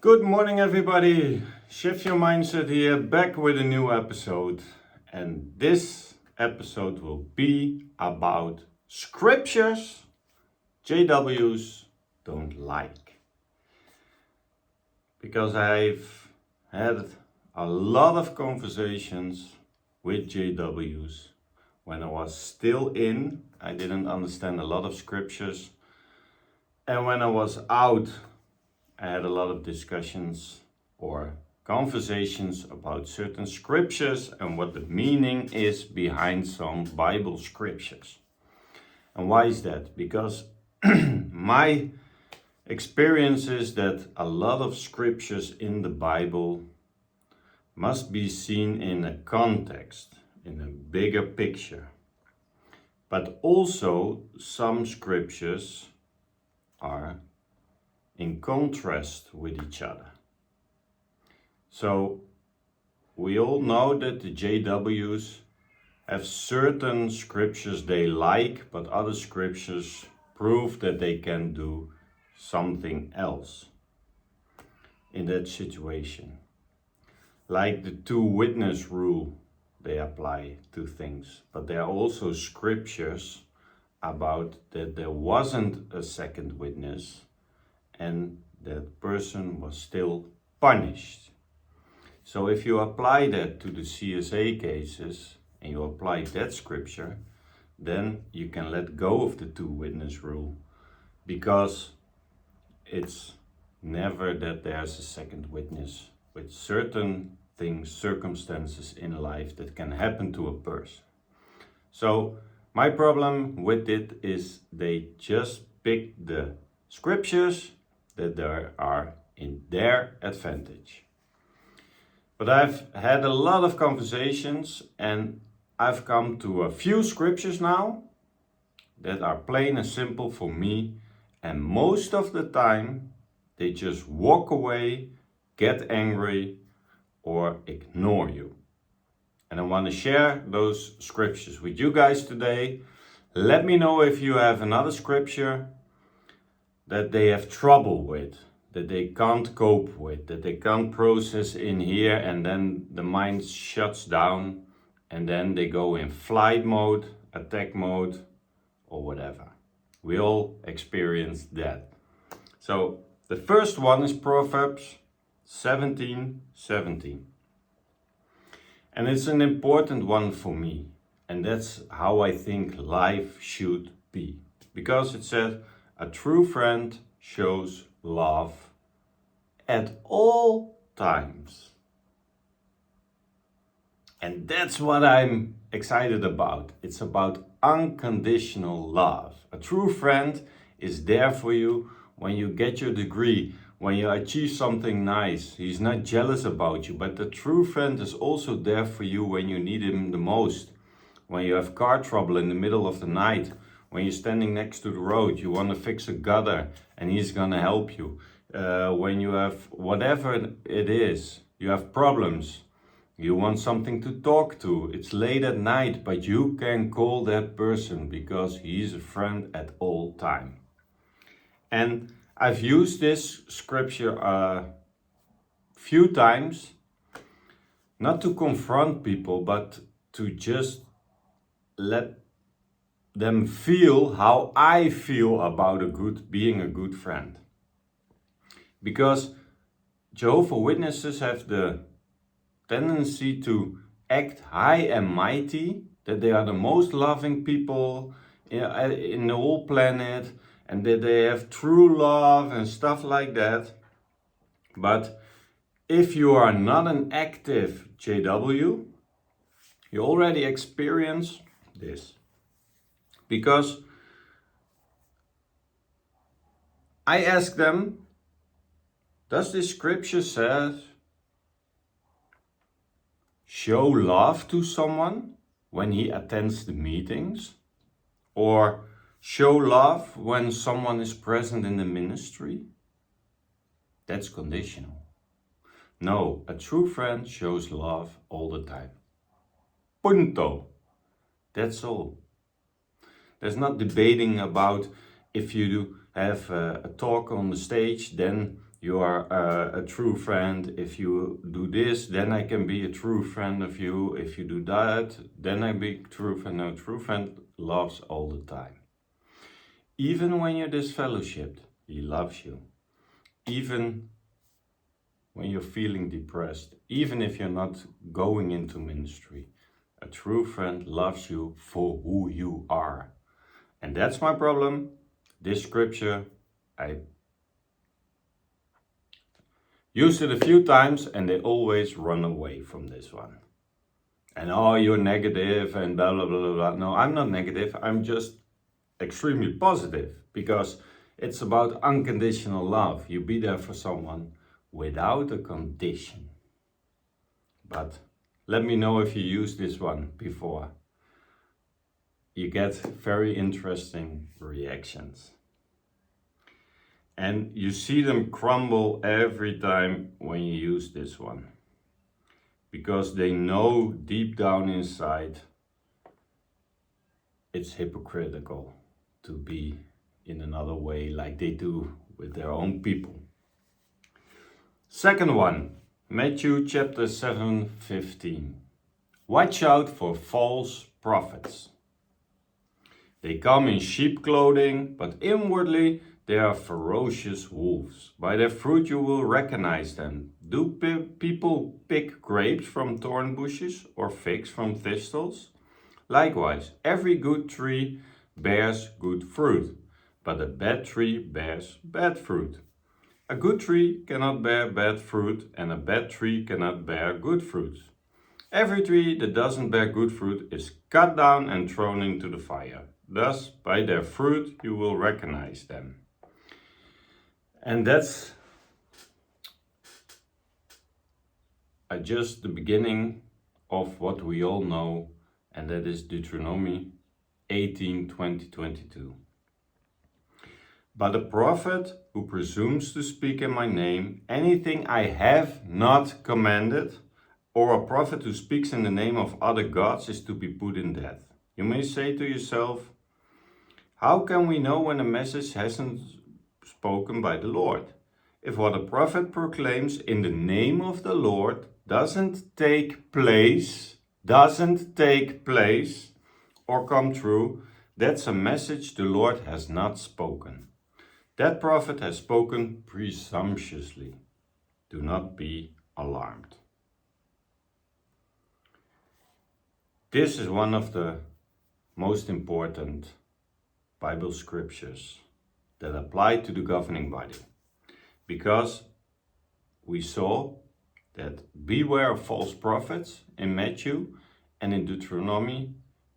Good morning, everybody. Shift Your Mindset here, back with a new episode. And this episode will be about scriptures JWs don't like. Because I've had a lot of conversations with JWs when I was still in. I didn't understand a lot of scriptures. And when I was out, I had a lot of discussions or conversations about certain scriptures and what the meaning is behind some Bible scriptures. And why is that? Because my experience is that a lot of scriptures in the Bible must be seen in a context, in a bigger picture. But also some scriptures are in contrast with each other. So we all know that the JWs have certain scriptures they like, but other scriptures prove that they can do something else in that situation. Like the two-witness rule, they apply to things. But there are also scriptures about that there wasn't a second witness and that person was still punished. So if you apply that to the CSA cases and you apply that scripture, then you can let go of the two-witness rule, because it's never that there's a second witness with certain things, circumstances in life that can happen to a person. So my problem with it is they just pick the scriptures that there are in their advantage. But I've had a lot of conversations and I've come to a few scriptures now that are plain and simple for me, and most of the time they just walk away, get angry, or ignore you. And I want to share those scriptures with you guys today. Let me know if you have another scripture that they have trouble with, that they can't cope with, that they can't process in here, and then the mind shuts down and then they go in flight mode, attack mode, or whatever. We all experience that. So the first one is Proverbs 17:17. And it's an important one for me. And that's how I think life should be. Because it said, a true friend shows love at all times. And that's what I'm excited about. It's about unconditional love. A true friend is there for you when you get your degree, when you achieve something nice. He's not jealous about you, but the true friend is also there for you when you need him the most. When you have car trouble in the middle of the night, when you're standing next to the road, you want to fix a gutter and he's going to help you. When you have whatever it is, you have problems, you want something to talk to, it's late at night, but you can call that person because he's a friend at all time. And I've used this scripture a few times, not to confront people, but to just let them feel how I feel about being a good friend. Because Jehovah's Witnesses have the tendency to act high and mighty, that they are the most loving people in the whole planet, and that they have true love and stuff like that. But if you are not an active JW, you already experience this. Because I ask them, does this scripture say show love to someone when he attends the meetings? Or show love when someone is present in the ministry? That's conditional. No, a true friend shows love all the time. Punto. That's all. There's not debating about if you have a talk on the stage, then you are a true friend. If you do this, then I can be a true friend of you. If you do that, then I be a true friend. No, true friend loves all the time. Even when you're disfellowshipped, he loves you. Even when you're feeling depressed, even if you're not going into ministry, a true friend loves you for who you are. And that's my problem. This scripture, I used it a few times and they always run away from this one. And oh, you're negative and blah, blah, blah, blah, blah. No, I'm not negative. I'm just extremely positive because it's about unconditional love. You be there for someone without a condition. But let me know if you used this one before. You get very interesting reactions. And you see them crumble every time when you use this one. Because they know deep down inside it's hypocritical to be in another way like they do with their own people. Second one, Matthew chapter 7:15. Watch out for false prophets. They come in sheep clothing, but inwardly they are ferocious wolves. By their fruit you will recognize them. Do people pick grapes from thorn bushes or figs from thistles? Likewise, every good tree bears good fruit, but a bad tree bears bad fruit. A good tree cannot bear bad fruit, and a bad tree cannot bear good fruit. Every tree that doesn't bear good fruit is cut down and thrown into the fire. Thus, by their fruit you will recognize them. And that's just the beginning of what we all know, and that is Deuteronomy 18:20-22. But a prophet who presumes to speak in my name anything I have not commanded, or a prophet who speaks in the name of other gods, is to be put in death. You may say to yourself, how can we know when a message hasn't spoken by the Lord? If what a prophet proclaims in the name of the Lord doesn't take place, or come true, that's a message the Lord has not spoken. That prophet has spoken presumptuously. Do not be alarmed. This is one of the most important Bible scriptures that apply to the governing body, because we saw that beware of false prophets in Matthew, and in Deuteronomy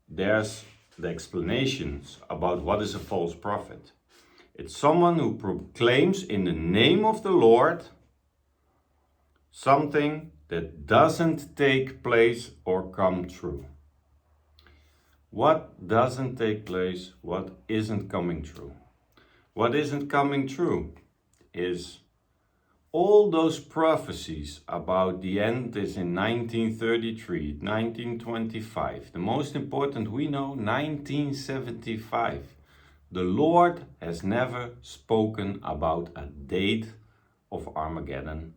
there's the explanations about what is a false prophet. It's someone who proclaims in the name of the Lord something that doesn't take place or come true. What doesn't take place? What isn't coming true? What isn't coming true is all those prophecies about the end is in 1933, 1925. The most important we know, 1975. The Lord has never spoken about a date of Armageddon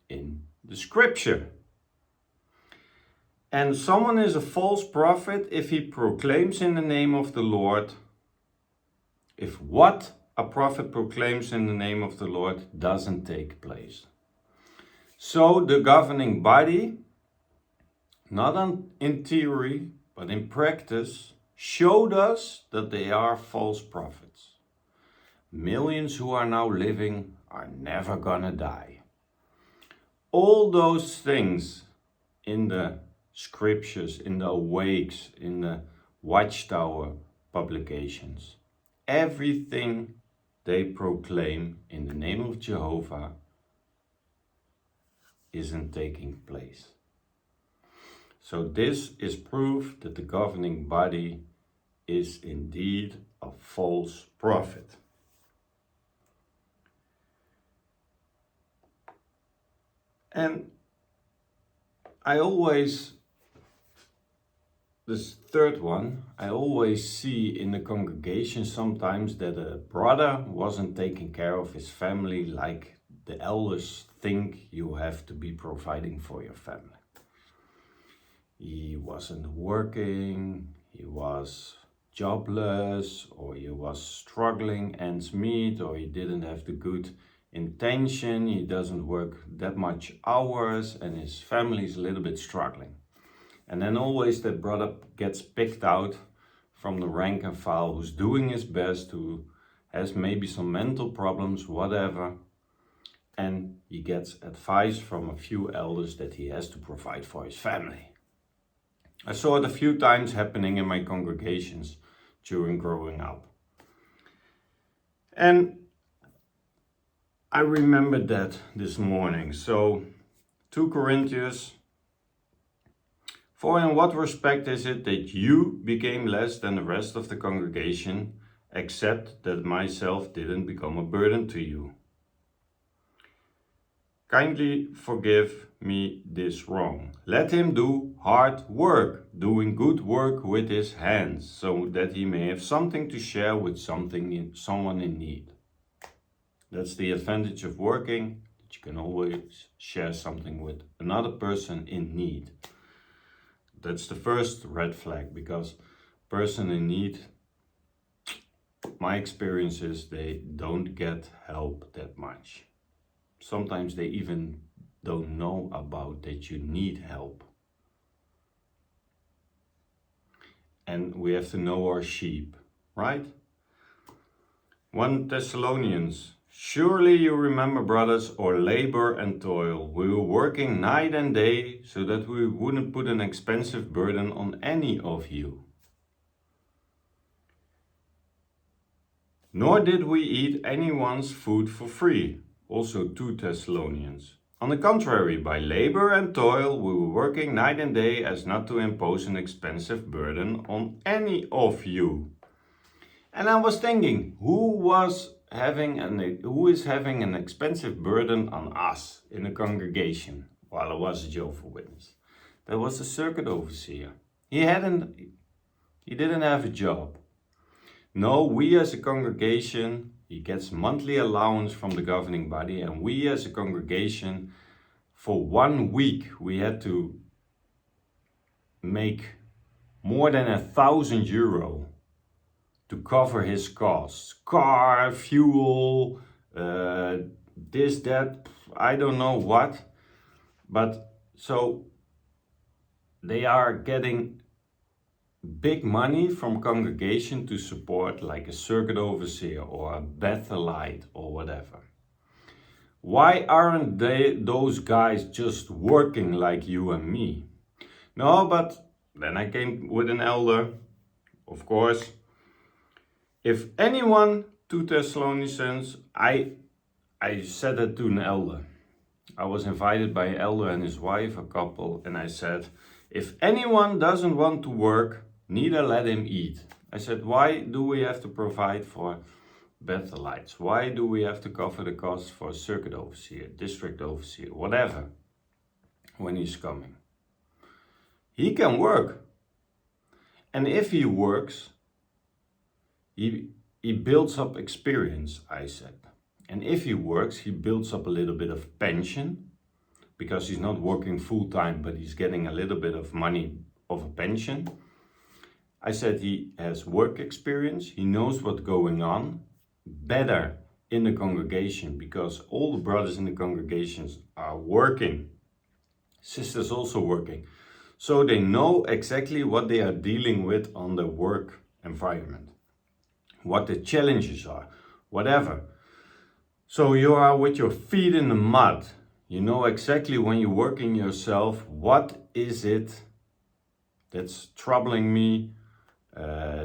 in the scripture. And someone is a false prophet if he proclaims in the name of the Lord, if what a prophet proclaims in the name of the Lord doesn't take place. So the governing body, not in theory, but in practice, showed us that they are false prophets. Millions who are now living are never gonna die. All those things in the scriptures, in the awakes, in the Watchtower publications, everything they proclaim in the name of Jehovah isn't taking place. So this is proof that the governing body is indeed a false prophet. And I always, this third one, I always see in the congregation sometimes that a brother wasn't taking care of his family like the elders think you have to be providing for your family. He wasn't working, he was jobless, or he was struggling ends meet, or he didn't have the good intention, he doesn't work that much hours, and his family is a little bit struggling. And then always that brother gets picked out from the rank and file, who's doing his best, who has maybe some mental problems, whatever, and he gets advice from a few elders that he has to provide for his family. I saw it a few times happening in my congregations during growing up. And I remembered that this morning. So 2 Corinthians, for in what respect is it that you became less than the rest of the congregation, except that myself didn't become a burden to you? Kindly forgive me this wrong. Let him do hard work, doing good work with his hands, so that he may have something to share with someone in need. That's the advantage of working, that you can always share something with another person in need. That's the first red flag, because person in need, my experience is they don't get help that much. Sometimes they even don't know about that you need help. And we have to know our sheep, right? 1 Thessalonians, surely you remember, brothers, our labor and toil. We were working night and day so that we wouldn't put an expensive burden on any of you. Nor did we eat anyone's food for free. Also 2 Thessalonians. On the contrary, by labor and toil, we were working night and day as not to impose an expensive burden on any of you. And I was thinking, who is having an expensive burden on us in the congregation while I was a Jehovah's Witness? That was the circuit overseer. He didn't have a job. No, we as a congregation, he gets monthly allowance from the governing body, and we as a congregation, for 1 week, we had to make more than €1,000 to cover his costs. Car, fuel, this, that, I don't know what. But so they are getting big money from congregation to support like a circuit overseer or a Bethelite or whatever. Why aren't those guys just working like you and me? No, but then I came with an elder, of course. If anyone, 2 Thessalonians, I said that to an elder. I was invited by an elder and his wife, a couple, and I said, if anyone doesn't want to work, neither let him eat. I said, why do we have to provide for Bethelites? Why do we have to cover the costs for circuit overseer, district overseer, whatever, when he's coming? He can work. And if he works, he builds up experience, I said. And if he works, he builds up a little bit of pension, because he's not working full time, but he's getting a little bit of money of a pension. I said he has work experience, he knows what's going on better in the congregation, because all the brothers in the congregations are working, sisters also working. So they know exactly what they are dealing with on the work environment, what the challenges are, whatever. So you are with your feet in the mud. You know exactly when you're working yourself, what is it that's troubling me?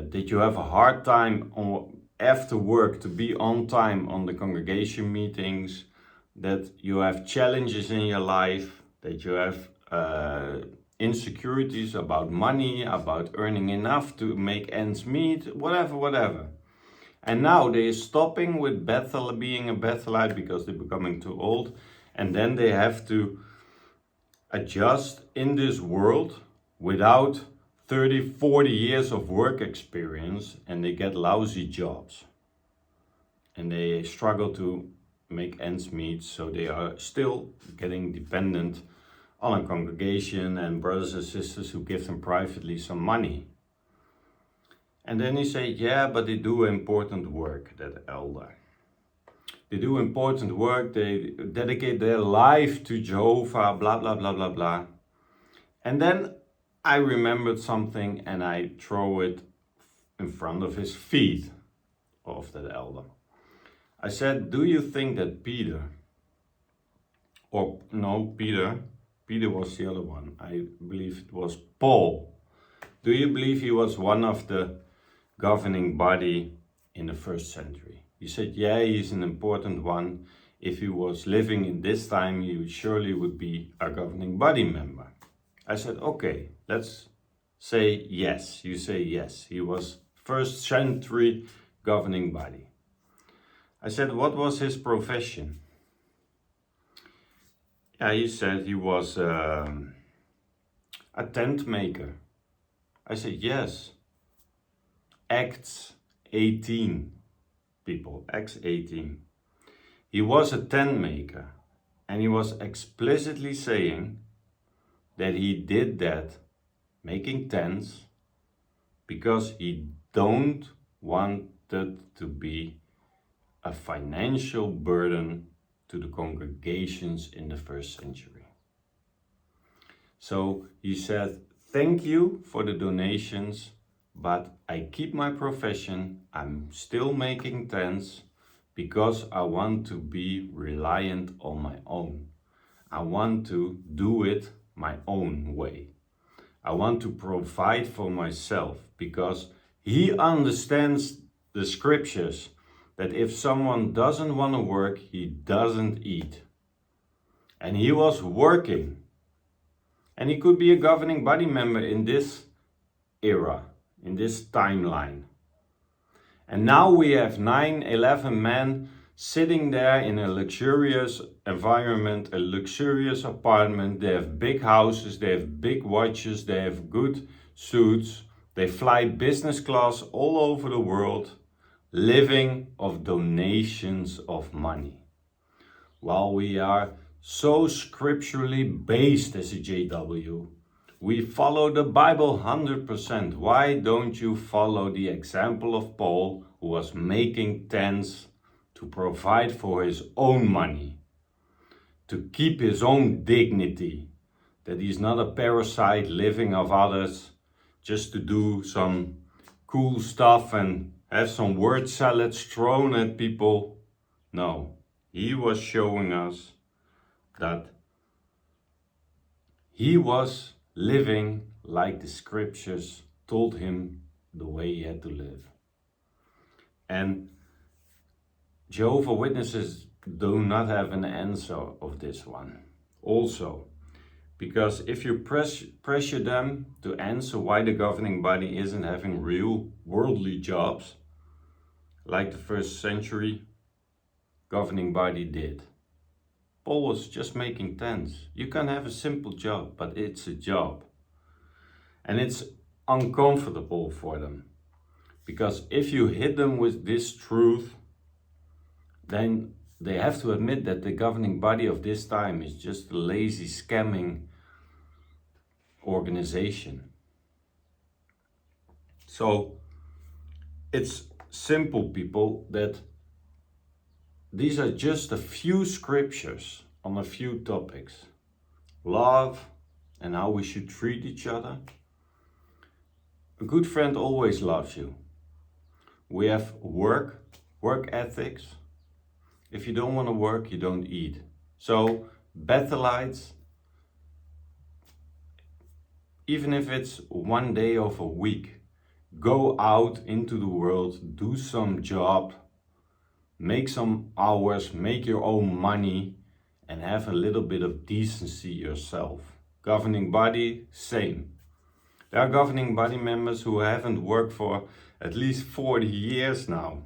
Did you have a hard time after work to be on time on the congregation meetings? That you have challenges in your life? That you have insecurities about money, about earning enough to make ends meet, whatever. And now they're stopping with being a Bethelite because they're becoming too old. And then they have to adjust in this world without 30, 40 years of work experience, and they get lousy jobs. And they struggle to make ends meet, so they are still getting dependent on a congregation and brothers and sisters who give them privately some money. And then he say, yeah, but they do important work, that elder. They do important work, they dedicate their life to Jehovah, blah, blah, blah, blah, blah. And then I remembered something and I throw it in front of his feet of that elder. I said, do you think that Peter was the other one. I believe it was Paul. Do you believe he was one of the governing body in the first century? He said, yeah, he's an important one. If he was living in this time, he surely would be a governing body member. I said, okay, let's say yes. You say yes. He was first century governing body. I said, what was his profession? Yeah, he said he was a tent maker. I said, yes. Acts 18, people, Acts 18. He was a tent maker, and he was explicitly saying that he did that, making tents, because he don't want it to be a financial burden to the congregations in the first century. So he said, thank you for the donations, but I keep my profession. I'm still making tents because I want to be reliant on my own. I want to do it my own way. I want to provide for myself because he understands the scriptures that if someone doesn't want to work, he doesn't eat. And he was working. And he could be a governing body member in this era, in this timeline. And now we have 11 men sitting there in a luxurious environment, a luxurious apartment. They have big houses, they have big watches, they have good suits. They fly business class all over the world, living of donations of money. While we are so scripturally based as a JW, we follow the Bible 100%. Why don't you follow the example of Paul, who was making tents to provide for his own money, to keep his own dignity, that he's not a parasite living of others just to do some cool stuff and have some word salads thrown at people? No, he was showing us that he was living like the scriptures told him the way he had to live. And Jehovah's Witnesses do not have an answer of this one. Also, because if you pressure them to answer why the governing body isn't having real worldly jobs, like the first century governing body did. Paul was just making tents. You can have a simple job, but it's a job. And it's uncomfortable for them. Because if you hit them with this truth, then they have to admit that the governing body of this time is just a lazy, scamming organization. So it's simple, people, that these are just a few scriptures on a few topics. Love and how we should treat each other. A good friend always loves you. We have work ethics. If you don't want to work, you don't eat. So, Bethelites, even if it's one day of a week, go out into the world, do some job, make some hours, make your own money, and have a little bit of decency yourself. Governing body, same. There are governing body members who haven't worked for at least 40 years now.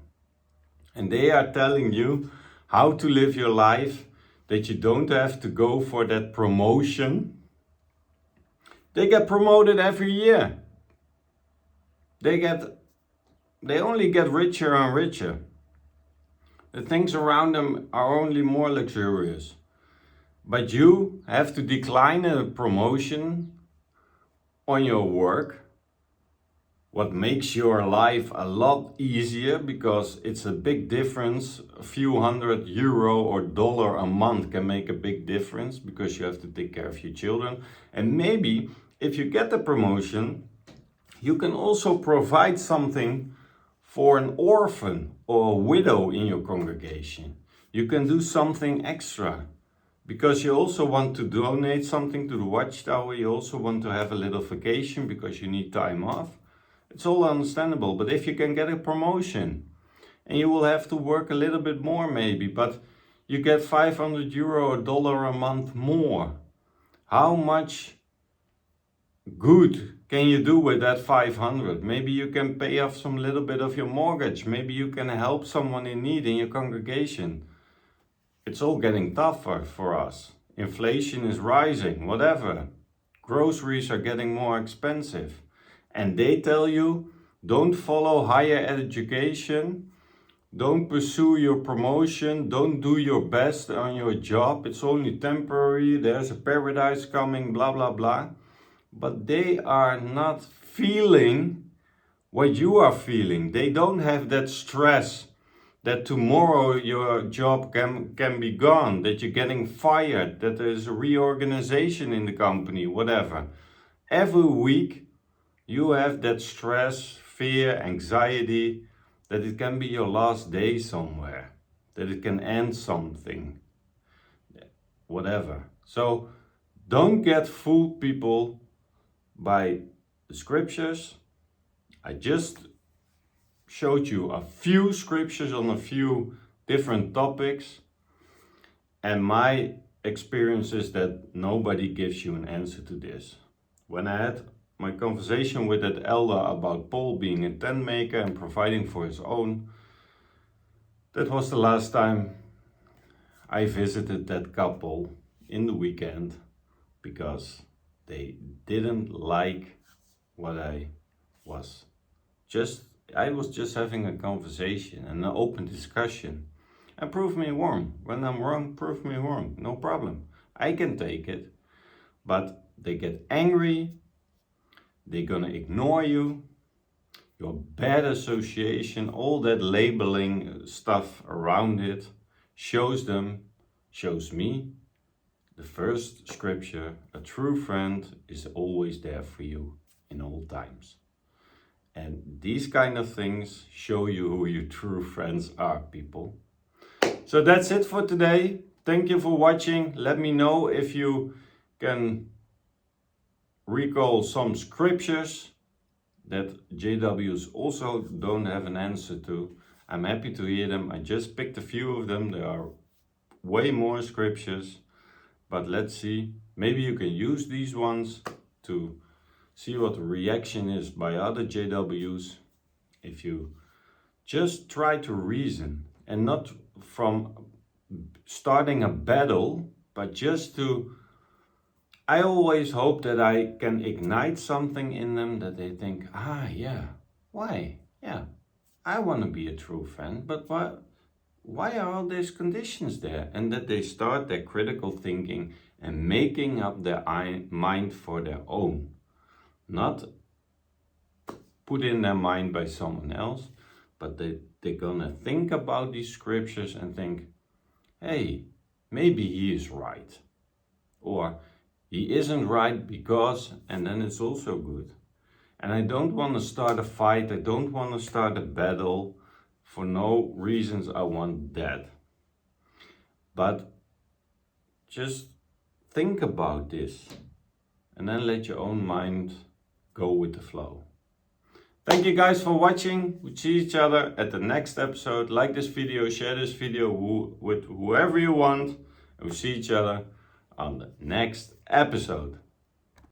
And they are telling you how to live your life, that you don't have to go for that promotion. They get promoted every year. They only get richer and richer. The things around them are only more luxurious. But you have to decline a promotion on your work, what makes your life a lot easier, because it's a big difference. A few €100 or dollar a month can make a big difference because you have to take care of your children. And maybe if you get the promotion, you can also provide something for an orphan or a widow in your congregation. You can do something extra because you also want to donate something to the Watchtower. You also want to have a little vacation because you need time off. It's all understandable. But if you can get a promotion and you will have to work a little bit more maybe, but you get €500 or dollar a month more, how much good can you do with that 500? Maybe you can pay off some little bit of your mortgage. Maybe you can help someone in need in your congregation. It's all getting tougher for us. Inflation is rising, whatever. Groceries are getting more expensive. And they tell you, don't follow higher education, don't pursue your promotion, don't do your best on your job. It's only temporary, there's a paradise coming, blah, blah, blah. But they are not feeling what you are feeling. They don't have that stress that tomorrow your job can be gone, that you're getting fired, that there's a reorganization in the company, whatever. Every week you have that stress, fear, anxiety, that it can be your last day somewhere, that it can end something, whatever. So don't get fooled, people, by the scriptures. I just showed you a few scriptures on a few different topics, and my experience is that nobody gives you an answer to this. When I had my conversation with that elder about Paul being a tent maker and providing for his own, that was the last time I visited that couple in the weekend, because they didn't like what I was just having a conversation and an open discussion. And prove me wrong. When I'm wrong, prove me wrong. No problem. I can take it. But they get angry. They're gonna ignore you. Your bad association, all that labeling stuff around it shows me, the first scripture: a true friend is always there for you in all times. And these kind of things show you who your true friends are, people. So that's it for today. Thank you for watching. Let me know if you can recall some scriptures that JWs also don't have an answer to. I'm happy to hear them. I just picked a few of them. There are way more scriptures, but let's see. Maybe you can use these ones to see what the reaction is by other JWs. If you just try to reason, and not from starting a battle, but just to, I always hope that I can ignite something in them that they think, yeah, why? Yeah, I want to be a true friend, but why are all these conditions there? And that they start their critical thinking and making up their mind for their own. Not put in their mind by someone else, but they're gonna think about these scriptures and think, hey, maybe he is right. Or he isn't right because, and then it's also good. And I don't want to start a fight. I don't want to start a battle for no reasons. I want that. But just think about this and then let your own mind go with the flow. Thank you guys for watching. We'll see each other at the next episode. Like this video, share this video with whoever you want. And we'll see each other on the next episode.